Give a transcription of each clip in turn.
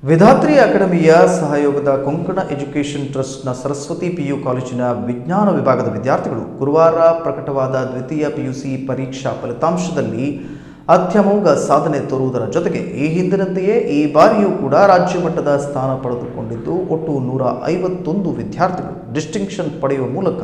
ವಿಧಾತ್ರಿ ಅಕಾಡೆಮಿಯ ಸಹಯೋಗದ ಕೊಂಕಣ ಎಜುಕೇಷನ್ ಟ್ರಸ್ಟ್ನ ಸರಸ್ವತಿ ಪಿಯು ಕಾಲೇಜಿನ ವಿಜ್ಞಾನ ವಿಭಾಗದ ವಿದ್ಯಾರ್ಥಿಗಳು ಗುರುವಾರ ಪ್ರಕಟವಾದ ದ್ವಿತೀಯ ಪಿಯುಸಿ ಪರೀಕ್ಷಾ ಫಲಿತಾಂಶದಲ್ಲಿ ಅತ್ಯಮೋಘ ಸಾಧನೆ ತೋರುವುದರ ಜೊತೆಗೆ ಈ ಹಿಂದಿನಂತೆಯೇ ಈ ಬಾರಿಯೂ ಕೂಡ ರಾಜ್ಯ ಮಟ್ಟದ ಸ್ಥಾನ ಪಡೆದುಕೊಂಡಿದ್ದು ಒಟ್ಟು 151 ವಿದ್ಯಾರ್ಥಿಗಳು ಡಿಸ್ಟಿಂಕ್ಷನ್ ಪಡೆಯುವ ಮೂಲಕ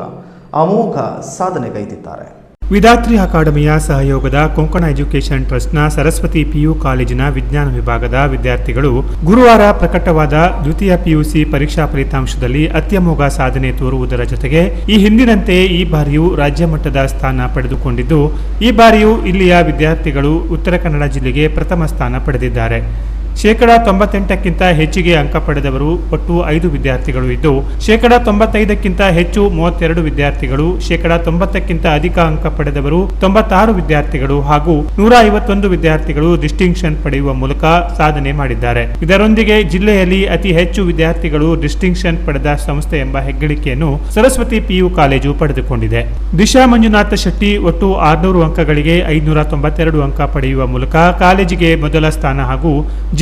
ಅಮೋಘ ಸಾಧನೆಗೈದಿದ್ದಾರೆ. ವಿಧಾತ್ರಿ ಅಕಾಡೆಮಿಯ ಸಹಯೋಗದ ಕೊಂಕಣ ಎಜುಕೇಷನ್ ಟ್ರಸ್ಟ್ನ ಸರಸ್ವತಿ ಪಿಯು ಕಾಲೇಜಿನ ವಿಜ್ಞಾನ ವಿಭಾಗದ ವಿದ್ಯಾರ್ಥಿಗಳು ಗುರುವಾರ ಪ್ರಕಟವಾದ ದ್ವಿತೀಯ ಪಿಯುಸಿ ಪರೀಕ್ಷಾ ಫಲಿತಾಂಶದಲ್ಲಿ ಅತ್ಯಮೋಘ ಸಾಧನೆ ತೋರುವುದರ ಜೊತೆಗೆ ಈ ಹಿಂದಿನಂತೆಯೇ ಈ ಬಾರಿಯೂ ರಾಜ್ಯ ಮಟ್ಟದ ಸ್ಥಾನ ಪಡೆದುಕೊಂಡಿದ್ದು ಈ ಬಾರಿಯೂ ಇಲ್ಲಿಯ ವಿದ್ಯಾರ್ಥಿಗಳು ಉತ್ತರ ಕನ್ನಡ ಜಿಲ್ಲೆಗೆ ಪ್ರಥಮ ಸ್ಥಾನ ಪಡೆದಿದ್ದಾರೆ. 98%ಕ್ಕಿಂತ ಹೆಚ್ಚಿಗೆ ಅಂಕ ಪಡೆದವರು ಒಟ್ಟು 5 ವಿದ್ಯಾರ್ಥಿಗಳು ಇದ್ದು 95%ಕ್ಕಿಂತ ಹೆಚ್ಚು 32 ವಿದ್ಯಾರ್ಥಿಗಳು, 90%ಕ್ಕಿಂತ ಅಧಿಕ ಅಂಕ ಪಡೆದವರು 96 ವಿದ್ಯಾರ್ಥಿಗಳು ಹಾಗೂ 151 ವಿದ್ಯಾರ್ಥಿಗಳು ಡಿಸ್ಟಿಂಕ್ಷನ್ ಪಡೆಯುವ ಮೂಲಕ ಸಾಧನೆ ಮಾಡಿದ್ದಾರೆ. ಇದರೊಂದಿಗೆ ಜಿಲ್ಲೆಯಲ್ಲಿ ಅತಿ ಹೆಚ್ಚು ವಿದ್ಯಾರ್ಥಿಗಳು ಡಿಸ್ಟಿಂಕ್ಷನ್ ಪಡೆದ ಸಂಸ್ಥೆ ಎಂಬ ಹೆಗ್ಗಳಿಕೆಯನ್ನು ಸರಸ್ವತಿ ಪಿಯು ಕಾಲೇಜು ಪಡೆದುಕೊಂಡಿದೆ. ದಿಶಾ ಮಂಜುನಾಥ ಶೆಟ್ಟಿ ಒಟ್ಟು 600 ಅಂಕಗಳಿಗೆ 592 ಅಂಕ ಪಡೆಯುವ ಮೂಲಕ ಕಾಲೇಜಿಗೆ ಮೊದಲ ಸ್ಥಾನ ಹಾಗೂ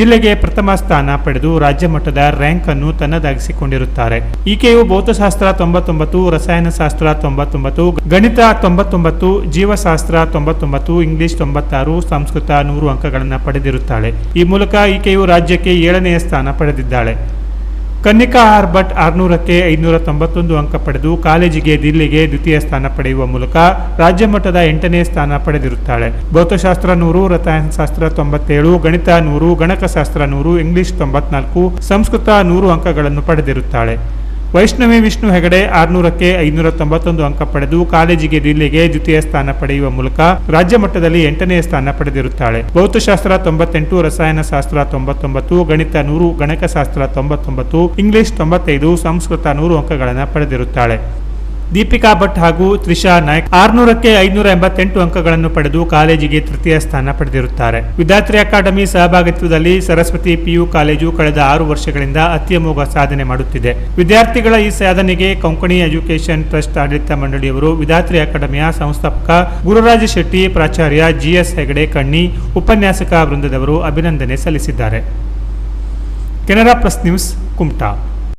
ಜಿಲ್ಲೆಗೆ ಪ್ರಥಮ ಸ್ಥಾನ ಪಡೆದು ರಾಜ್ಯ ಮಟ್ಟದ ರ್ಯಾಂಕ್ ಅನ್ನು ತನ್ನದಾಗಿಸಿಕೊಂಡಿರುತ್ತಾರೆ. ಈಕೆಯು ಭೌತಶಾಸ್ತ್ರ 99, ರಸಾಯನಶಾಸ್ತ್ರ 99, ಗಣಿತ 99, ಜೀವಶಾಸ್ತ್ರ 99, ಇಂಗ್ಲಿಷ್ 96, ಸಂಸ್ಕೃತ 100 ಅಂಕಗಳನ್ನು ಪಡೆದಿರುತ್ತಾಳೆ. ಈ ಮೂಲಕ ಈಕೆಯು ರಾಜ್ಯಕ್ಕೆ 7ನೇ ಸ್ಥಾನ ಪಡೆದಿದ್ದಾಳೆ. ಕನ್ನಿಕಾ ಆರ್ ಭಟ್ 600ಕ್ಕೆ 591 ಅಂಕ ಪಡೆದು ಕಾಲೇಜಿಗೆ ದಿಲ್ಲಿಗೆ ದ್ವಿತೀಯ ಸ್ಥಾನ ಪಡೆಯುವ ಮೂಲಕ ರಾಜ್ಯ ಮಟ್ಟದ 8ನೇ ಸ್ಥಾನ ಪಡೆದಿರುತ್ತಾಳೆ. ಭೌತಶಾಸ್ತ್ರ 100, ರಸಾಯನಶಾಸ್ತ್ರ 97, ಗಣಿತ 100, ಗಣಕಶಾಸ್ತ್ರ 100, ಇಂಗ್ಲಿಷ್ 94, ಸಂಸ್ಕೃತ 100 ಅಂಕಗಳನ್ನು ಪಡೆದಿರುತ್ತಾಳೆ. ವೈಷ್ಣವಿ ವಿಷ್ಣು ಹೆಗಡೆ 600ಕ್ಕೆ 591 ಅಂಕ ಪಡೆದು ಕಾಲೇಜಿಗೆ ದಿಲ್ಲಿಗೆ ದ್ವಿತೀಯ ಸ್ಥಾನ ಪಡೆಯುವ ಮೂಲಕ ರಾಜ್ಯ ಮಟ್ಟದಲ್ಲಿ 8ನೇ ಸ್ಥಾನ ಪಡೆದಿರುತ್ತಾಳೆ. ಭೌತಶಾಸ್ತ್ರ 98, ರಸಾಯನಶಾಸ್ತ್ರ 99, ಗಣಿತ 100, ಗಣಕಶಾಸ್ತ್ರ 99, ಇಂಗ್ಲಿಷ್ 95, ಸಂಸ್ಕೃತ 100 ಅಂಕಗಳನ್ನು ಪಡೆದಿರುತ್ತಾಳೆ. ದೀಪಿಕಾ ಭಟ್ ಹಾಗೂ ತ್ರಿಷಾ ನಾಯ್ಕ್ 600ಕ್ಕೆ 588 ಅಂಕಗಳನ್ನು ಪಡೆದು ಕಾಲೇಜಿಗೆ ತೃತೀಯ ಸ್ಥಾನ ಪಡೆದಿರುತ್ತಾರೆ. ವಿಧಾತ್ರಿ ಅಕಾಡೆಮಿ ಸಹಭಾಗಿತ್ವದಲ್ಲಿ ಸರಸ್ವತಿ ಪಿಯು ಕಾಲೇಜು ಕಳೆದ 6 ವರ್ಷಗಳಿಂದ ಅತ್ಯಮೋಘ ಸಾಧನೆ ಮಾಡುತ್ತಿದೆ. ವಿದ್ಯಾರ್ಥಿಗಳ ಈ ಸಾಧನೆಗೆ ಕೊಂಕಣಿ ಎಜುಕೇಷನ್ ಟ್ರಸ್ಟ್ ಆಡಳಿತ ಮಂಡಳಿಯವರು ವಿಧಾತ್ರಿ ಅಕಾಡೆಮಿಯ ಸಂಸ್ಥಾಪಕ ಗುರುರಾಜ ಶೆಟ್ಟಿ, ಪ್ರಾಚಾರ್ಯ ಜಿಎಸ್ ಹೆಗಡೆ ಕಣ್ಣಿ, ಉಪನ್ಯಾಸಕ ವೃಂದದವರು ಅಭಿನಂದನೆ ಸಲ್ಲಿಸಿದ್ದಾರೆ. Canara plus news, Kumta.